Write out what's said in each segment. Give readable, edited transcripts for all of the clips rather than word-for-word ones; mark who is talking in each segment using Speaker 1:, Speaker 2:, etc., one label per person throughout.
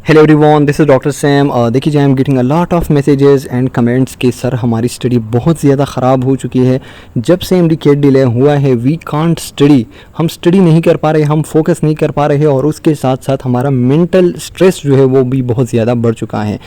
Speaker 1: Hello everyone, this is doctor Sam. देखिए, I am getting a lot of messages and comments कि sir हमारी study बहुत ज़्यादा ख़राब हो चुकी है। जब से एमडी डिले हुआ है वी कांट स्टडी, हम स्टडी नहीं कर पा रहे, हम फोकस नहीं कर पा रहे और उसके साथ साथ हमारा मेंटल स्ट्रेस जो है वो भी बहुत ज़्यादा बढ़ चुका है।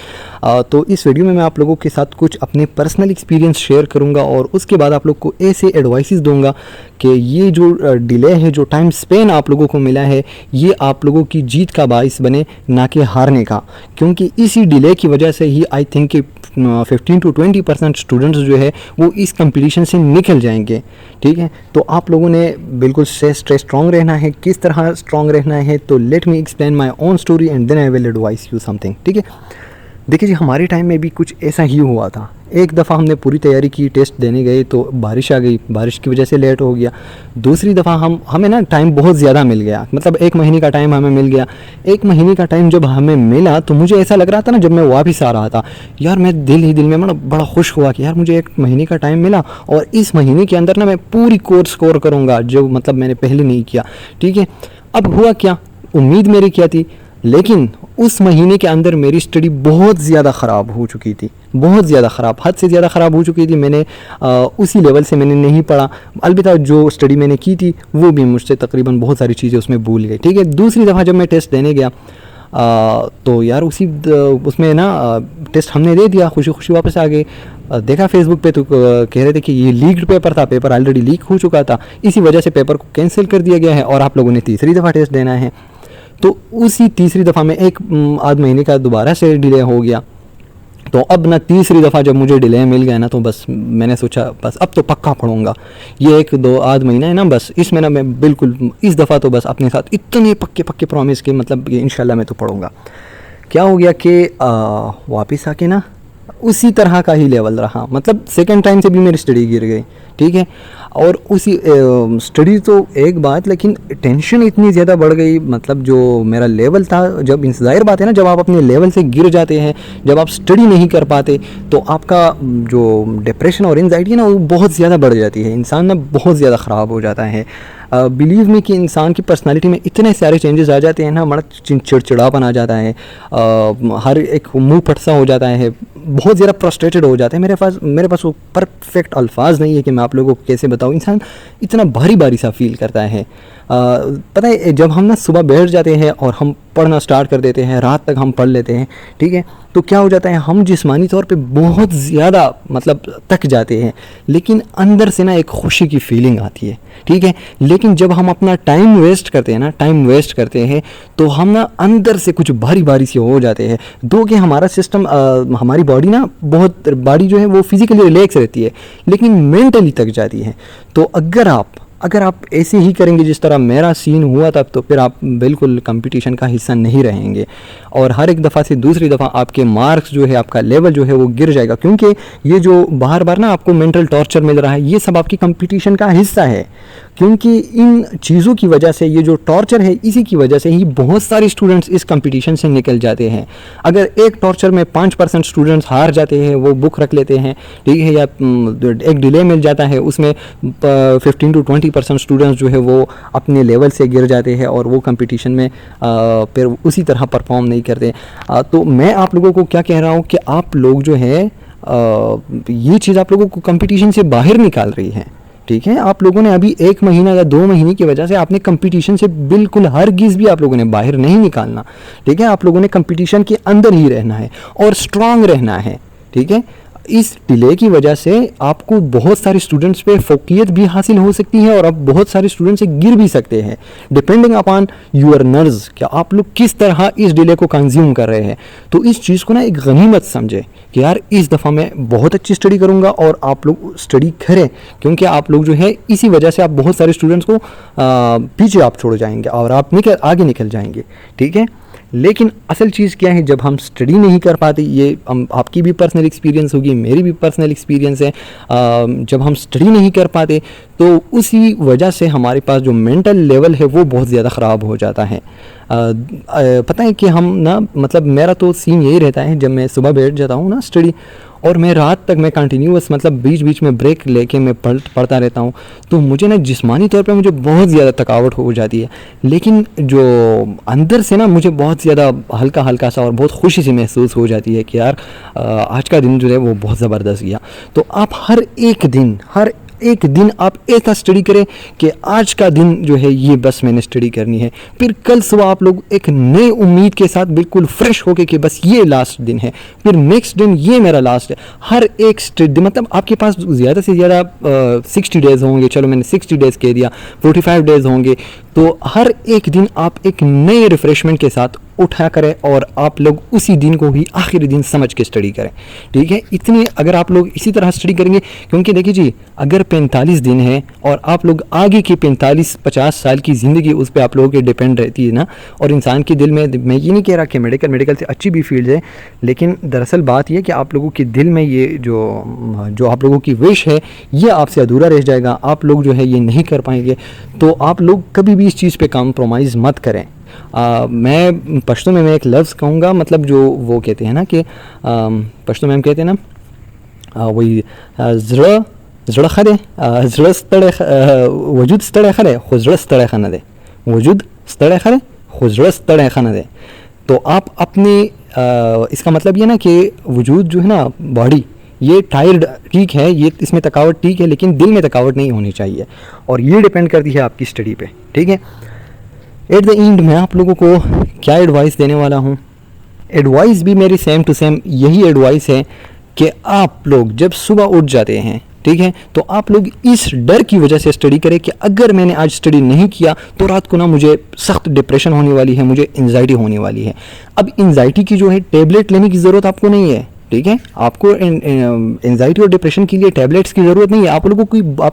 Speaker 1: तो इस वीडियो में मैं आप लोगों के साथ कुछ अपने पर्सनल एक्सपीरियंस शेयर करूँगा और उसके बाद आप लोग को ऐसे एडवाइसेस दूंगा कि ये जो डिले है, जो टाइम स्पेन आप लोगों को मिला है, ये आप लोगों की जीत का बाइस बने, ना कि हारने का। क्योंकि इसी डिले की वजह से ही आई थिंक कि 15 to 20% स्टूडेंट्स जो है वो इस कंपटीशन से निकल जाएंगे। ठीक है, तो आप लोगों ने बिल्कुल स्ट्रॉन्ग रहना है। किस तरह स्ट्रॉन्ग रहना है, तो let me explain my own story and then I will advise you something. ठीक है, देखिए जी, हमारे टाइम में भी कुछ ऐसा ही हुआ था। एक दफ़ा हमने पूरी तैयारी की, टेस्ट देने गए तो बारिश आ गई, बारिश की वजह से लेट हो गया। दूसरी दफ़ा हमें ना टाइम बहुत ज़्यादा मिल गया, मतलब 1 महीने का टाइम हमें मिल गया। 1 महीने का टाइम जब हमें मिला तो मुझे ऐसा लग रहा था ना, जब मैं वापस आ रहा था यार, मैं दिल ही दिल में बड़ा खुश हुआ कि यार मुझे 1 महीने का टाइम मिला और इस महीने के अंदर ना मैं पूरी कोर्स स्कोर करूँगा, जो मतलब मैंने पहले नहीं किया। ठीक है, अब हुआ क्या, उम्मीद मेरी क्या थी, लेकिन उस महीने के अंदर मेरी स्टडी बहुत ज़्यादा ख़राब हो चुकी थी, बहुत ज़्यादा ख़राब, हद से ज़्यादा ख़राब हो चुकी थी। मैंने उसी लेवल से मैंने नहीं पढ़ा, अलबत्ता जो स्टडी मैंने की थी वो भी मुझसे तकरीबन बहुत सारी चीज़ें उसमें भूल गई। ठीक है, दूसरी दफ़ा जब मैं टेस्ट देने गया तो यार उसमें ना टेस्ट हमने दे दिया, खुशी खुशी वापस आ गए। देखा फेसबुक पे तो कह रहे थे कि ये लीक्ड पेपर था, पेपर ऑलरेडी लीक हो चुका था, इसी वजह से पेपर को कैंसिल कर दिया गया है और आप लोगों ने तीसरी दफ़ा टेस्ट देना है। तो उसी तीसरी दफ़ा में 1 आध महीने का दोबारा से डिले हो गया। तो अब ना तीसरी दफ़ा जब मुझे डिले मिल गया ना, तो बस मैंने सोचा बस अब तो पक्का पढ़ूंगा। ये 1-2 आध महीना है ना, बस इसमें ना मैं बिल्कुल इस दफ़ा तो बस अपने साथ इतने पक्के पक्के प्रॉमिस के, मतलब कि इंशाल्लाह मैं तो पढ़ूंगा। क्या हो गया कि वापस आके ना उसी तरह का ही लेवल रहा, मतलब सेकंड टाइम से भी मेरी स्टडी गिर गई। ठीक है, और उसी स्टडी तो एक बात, लेकिन टेंशन इतनी ज़्यादा बढ़ गई, मतलब जो मेरा लेवल था, जब ज़ाहिर बात है ना, जब आप अपने लेवल से गिर जाते हैं, जब आप स्टडी नहीं कर पाते तो आपका जो डिप्रेशन और एंजाइटी है ना वो बहुत ज़्यादा बढ़ जाती है, इंसान ना बहुत ज़्यादा ख़राब हो जाता है। बिलीव मी कि इंसान की पर्सनालिटी में इतने सारे चेंजेस आ जाते हैं ना, बड़ा चिड़चिड़ापन आ जाता है, हर एक मुंह फटसा हो जाता है, बहुत ज़्यादा फ्रस्ट्रेटेड हो जाता है। मेरे पास वो परफेक्ट अल्फाज नहीं है कि मैं आप लोगों को कैसे बताऊँ। इंसान इतना भारी भारी सा फील करता है। पता है, जब हम ना सुबह बैठ जाते हैं और हम पढ़ना स्टार्ट कर देते हैं, रात तक हम पढ़ लेते हैं, ठीक है, तो क्या हो जाता है, हम जिस्मानी तौर पे बहुत ज़्यादा मतलब थक जाते हैं, लेकिन अंदर से ना एक खुशी की फीलिंग आती है। ठीक है, लेकिन जब हम अपना टाइम वेस्ट करते हैं ना, टाइम वेस्ट करते हैं, तो हम ना अंदर से कुछ भारी भारी से हो जाते हैं। दो कि हमारा सिस्टम, हमारी बॉडी ना, बहुत बॉडी जो है वो फिज़िकली रिलैक्स रहती है, लेकिन मेंटली थक जाती है। तो अगर आप ऐसे ही करेंगे जिस तरह मेरा सीन हुआ था, तो फिर आप बिल्कुल कंपटीशन का हिस्सा नहीं रहेंगे और हर एक दफ़ा से दूसरी दफ़ा आपके मार्क्स जो है, आपका लेवल जो है वो गिर जाएगा। क्योंकि ये जो बार बार ना आपको मेंटल टॉर्चर मिल रहा है, ये सब आपकी कंपटीशन का हिस्सा है। क्योंकि इन चीज़ों की वजह से, ये जो टॉर्चर है, इसी की वजह से ही बहुत सारे स्टूडेंट्स इस कंपटीशन से निकल जाते हैं। अगर एक टॉर्चर में 5% स्टूडेंट्स हार जाते हैं, वो बुक रख लेते हैं, ठीक है, या एक डिले मिल जाता है, उसमें 15 to 20% स्टूडेंट्स जो है वो अपने लेवल से गिर जाते हैं और वो कंपटीशन में फिर उसी तरह परफॉर्म नहीं करते। तो मैं आप लोगों को क्या कह रहा हूँ कि आप लोग जो है ये चीज़ आप लोगों को कंपटीशन से बाहर निकाल रही है। ठीक है, आप लोगों ने अभी 1 महीना या 2 महीने की वजह से आपने कंपटीशन से बिल्कुल हरगिज़ भी आप लोगों ने बाहर नहीं निकालना। ठीक है, आप लोगों ने कंपटीशन के अंदर ही रहना है और स्ट्रांग रहना है। ठीक है, इस डिले की वजह से आपको बहुत सारे स्टूडेंट्स पे फोकियत भी हासिल हो सकती है और आप बहुत सारे स्टूडेंट्स से गिर भी सकते हैं, डिपेंडिंग अपॉन यूर नर्व्स, क्या आप लोग किस तरह इस डिले को कंज्यूम कर रहे हैं। तो इस चीज़ को ना एक गनीमत समझे कि यार इस दफ़ा मैं बहुत अच्छी स्टडी करूँगा और आप लोग स्टडी करें, क्योंकि आप लोग जो है इसी वजह से आप बहुत सारे स्टूडेंट्स को पीछे आप छोड़ जाएंगे और आप आगे निकल जाएंगे। ठीक है, लेकिन असल चीज़ क्या है, जब हम स्टडी नहीं कर पाते, ये आपकी भी पर्सनल एक्सपीरियंस होगी, मेरी भी पर्सनल एक्सपीरियंस है, जब हम स्टडी नहीं कर पाते तो उसी वजह से हमारे पास जो मेंटल लेवल है वो बहुत ज़्यादा ख़राब हो जाता है। पता है कि हम ना, मतलब मेरा तो सीन यही रहता है, जब मैं सुबह बैठ जाता हूँ ना स्टडी, और मैं रात तक मैं कंटिन्यूअस मतलब बीच बीच में ब्रेक लेके मैं पढ़ता रहता हूँ, तो मुझे ना जिस्मानी तौर पे मुझे बहुत ज़्यादा थकावट हो जाती है, लेकिन जो अंदर से ना मुझे बहुत ज़्यादा हल्का हल्का सा और बहुत खुशी सी महसूस हो जाती है कि यार आज का दिन जो है वो बहुत ज़बरदस्त गया। तो आप हर एक दिन आप ऐसा स्टडी करें कि आज का दिन जो है ये बस मैंने स्टडी करनी है, फिर कल सुबह आप लोग एक नई उम्मीद के साथ बिल्कुल फ्रेश होके कि बस ये लास्ट दिन है, फिर नेक्स्ट दिन ये मेरा लास्ट है। हर एक स्टडी मतलब आपके पास ज़्यादा से ज़्यादा 60 डेज़ होंगे, चलो मैंने 60 डेज़ कह दिया, 45 डेज़ होंगे, तो हर एक दिन आप एक नए रिफ़्रेशमेंट के साथ उठा करें और आप लोग उसी दिन को ही आखिरी दिन समझ के स्टडी करें, ठीक है। इतनी अगर आप लोग इसी तरह स्टडी करेंगे, क्योंकि देखिए जी अगर 45 दिन है और आप लोग आगे की 45-50 साल की ज़िंदगी उस पर आप लोगों के डिपेंड रहती है ना, और इंसान के दिल में, मैं ये नहीं कह रहा कि मेडिकल से अच्छी भी फील्ड है, लेकिन दरअसल बात यह कि आप लोगों के दिल में ये जो आप लोगों की विश है ये आपसे अधूरा रह जाएगा, आप लोग जो है ये नहीं कर पाएंगे। तो आप लोग कभी भी इस चीज़ पे कॉम्प्रोमाइज़ मत करें। मैं पश्तो में मैं एक लफ्ज़ कहूँगा, मतलब जो वो कहते हैं ना कि पश्तो में हम कहते हैं ना वही ज़ड़ खरे वजूद स्तड़े खरे खुजड़ स्तड़े खाना दे, वजूद स्तड़े खरे खुजड़ स्तड़े खाना दे। तो आप अपने इसका मतलब ये ना कि वजूद जो है ना, बॉडी ये टायर्ड ठीक है, ये इसमें थकावट ठीक है, लेकिन दिल में थकावट नहीं होनी चाहिए, और ये डिपेंड करती है आपकी स्टडी पे, ठीक है। एट द एंड मैं आप लोगों को क्या एडवाइस देने वाला हूँ, एडवाइस भी मेरी सेम टू सेम यही एडवाइस है कि आप लोग जब सुबह उठ जाते हैं, ठीक है, तो आप लोग इस डर की वजह से स्टडी करें कि अगर मैंने आज स्टडी नहीं किया तो रात को ना मुझे सख्त डिप्रेशन होने वाली है, मुझे एंजाइटी होने वाली है। अब एंजाइटी की जो है टेबलेट लेने की ज़रूरत आपको नहीं है, ठीक है। आपको एंजाइटी और डिप्रेशन के लिए टैबलेट्स की ज़रूरत नहीं है, आप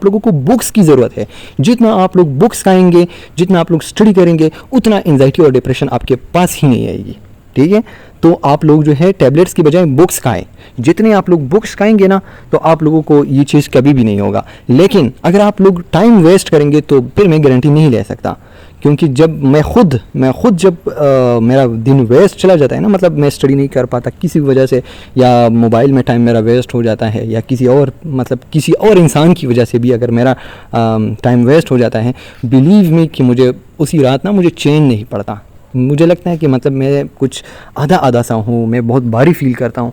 Speaker 1: लोगों को बुक्स की ज़रूरत है। जितना आप लोग बुक्स खाएंगे, जितना आप लोग स्टडी करेंगे, उतना एंजाइटी और डिप्रेशन आपके पास ही नहीं आएगी, ठीक है। तो आप लोग जो है टैबलेट्स की बजाय बुक्स खाएं। जितने आप लोग बुक्स खाएंगे ना, तो आप लोगों को ये चीज़ कभी भी नहीं होगा। लेकिन अगर आप लोग टाइम वेस्ट करेंगे तो फिर मैं गारंटी नहीं ले सकता, क्योंकि जब मैं खुद जब मेरा दिन वेस्ट चला जाता है ना, मतलब मैं स्टडी नहीं कर पाता किसी वजह से, या मोबाइल में टाइम मेरा वेस्ट हो जाता है, या किसी और इंसान की वजह से भी अगर मेरा टाइम वेस्ट हो जाता है, बिलीव मी कि मुझे उसी रात ना मुझे चैन नहीं पड़ता। मुझे लगता है कि मतलब मैं कुछ आधा सा हूँ, मैं बहुत भारी फील करता हूँ,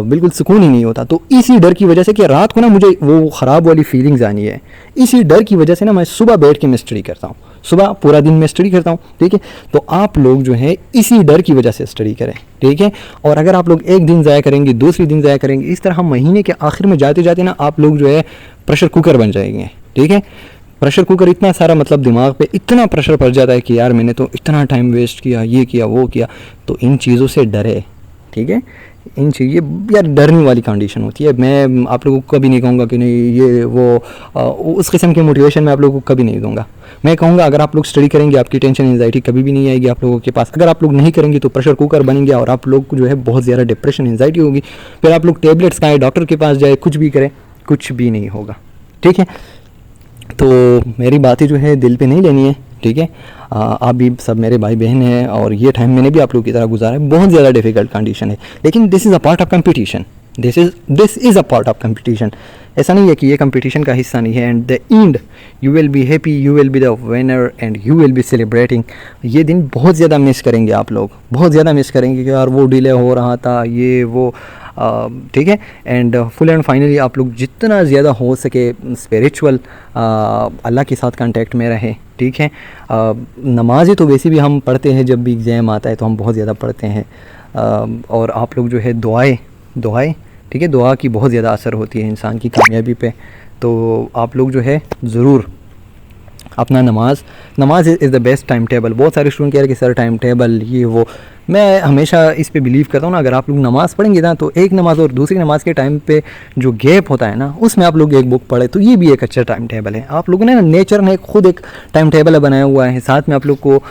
Speaker 1: बिल्कुल सुकून ही नहीं होता। तो इसी डर की वजह से कि रात को ना मुझे वो ख़राब वाली फीलिंग्स आनी है, इसी डर की वजह से ना मैं सुबह बैठ के मैं स्टडी करता हूँ, सुबह पूरा दिन मैं स्टडी करता हूँ, ठीक है। तो आप लोग जो है इसी डर की वजह से स्टडी करें, ठीक है। और अगर आप लोग एक दिन ज़ाया करेंगे, दूसरी दिन ज़ाया करेंगे, इस तरह महीने के आखिर में जाते जाते ना आप लोग जो है प्रेशर कुकर बन जाएंगे, ठीक है। प्रेशर कुकर इतना सारा मतलब दिमाग पे इतना प्रेशर पड़ जाता है कि यार मैंने तो इतना टाइम वेस्ट किया, ये किया वो किया। तो इन चीज़ों से डरे, ठीक है। इन चीज़ें यार डरने वाली कंडीशन होती है। मैं आप लोगों को कभी नहीं कहूँगा कि नहीं ये वो उस किस्म की मोटिवेशन मैं आप लोगों को कभी नहीं दूंगा। मैं कहूँगा अगर आप लोग स्टडी करेंगे आपकी टेंशन एंजाइटी कभी भी नहीं आएगी आप लोगों के पास। अगर आप लोग नहीं करेंगे तो प्रेशर कुकर बनेंगे और आप लोग को जो है बहुत ज़्यादा डिप्रेशन एंजाइटी होगी। फिर आप लोग टेबलेट्स खाएँ, डॉक्टर के पास जाए, कुछ भी करें, कुछ भी नहीं होगा, ठीक है। तो मेरी बातें जो है दिल पे नहीं लेनी है, ठीक है। आप भी सब मेरे भाई बहन हैं और ये टाइम मैंने भी आप लोगों की तरह गुजारा है। बहुत ज़्यादा डिफ़िकल्ट कंडीशन है, लेकिन this is a part of competition, this is a part of competition. ऐसा नहीं है कि ये कंपटीशन का हिस्सा नहीं है। And the end you will be happy, you will be the winner and you will be celebrating. ये दिन बहुत ज़्यादा मिस करेंगे आप लोग, बहुत ज़्यादा मिस करेंगे कि यार वो डिले हो रहा था, ये वो, ठीक है। एंड फुल एंड फाइनली आप लोग जितना ज़्यादा हो सके स्पिरिचुअल अल्लाह के साथ कांटेक्ट में रहें, ठीक है। नमाज़ें तो वैसे भी हम पढ़ते हैं, जब भी एग्ज़ाम आता है तो हम बहुत ज़्यादा पढ़ते हैं। और आप लोग जो है दुआएं, ठीक है, दुआ की बहुत ज़्यादा असर होती है इंसान की कामयाबी पे। तो आप लोग जो है ज़रूर अपना नमाज is the best time table. बहुत सारे स्टूडेंट कह रहे हैं कि सर टाइम टेबल ये वो, मैं हमेशा इस पे बिलीव करता हूँ ना, अगर आप लोग नमाज़ पढ़ेंगे ना तो एक नमाज़ और दूसरी नमाज़ के टाइम पे जो गैप होता है ना, उसमें आप लोग एक बुक पढ़े तो ये भी एक अच्छा टाइम टेबल है। आप लोगों ने ना नेचर ने खुद एक टाइम टेबल बनाया हुआ है, साथ में आप लोग को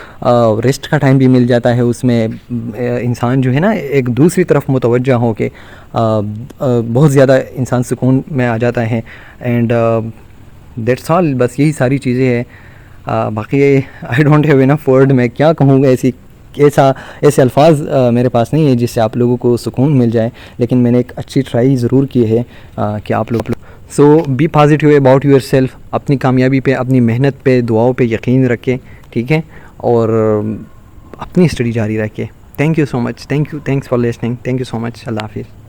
Speaker 1: रेस्ट का टाइम भी मिल जाता है। उसमें इंसान जो है ना एक दूसरी तरफ मुतवज्जा हो के बहुत ज़्यादा इंसान सुकून में आ जाता है। एंड दैट्स ऑल, बस यही सारी चीज़ें हैं। बाकी I don't have enough word, मैं क्या कहूँगा ऐसी ऐसे अल्फाज मेरे पास नहीं है जिससे आप लोगों को सुकून मिल जाए, लेकिन मैंने एक अच्छी ट्राई ज़रूर की है कि आप लोग so be positive about yourself, अपनी कामयाबी पे, अपनी मेहनत पे, दुआओं पे यकीन रखें, ठीक है, और अपनी स्टडी जारी रखें। Thank you so much, thanks for listening, thank you so much, अल्लाह हाफिज़।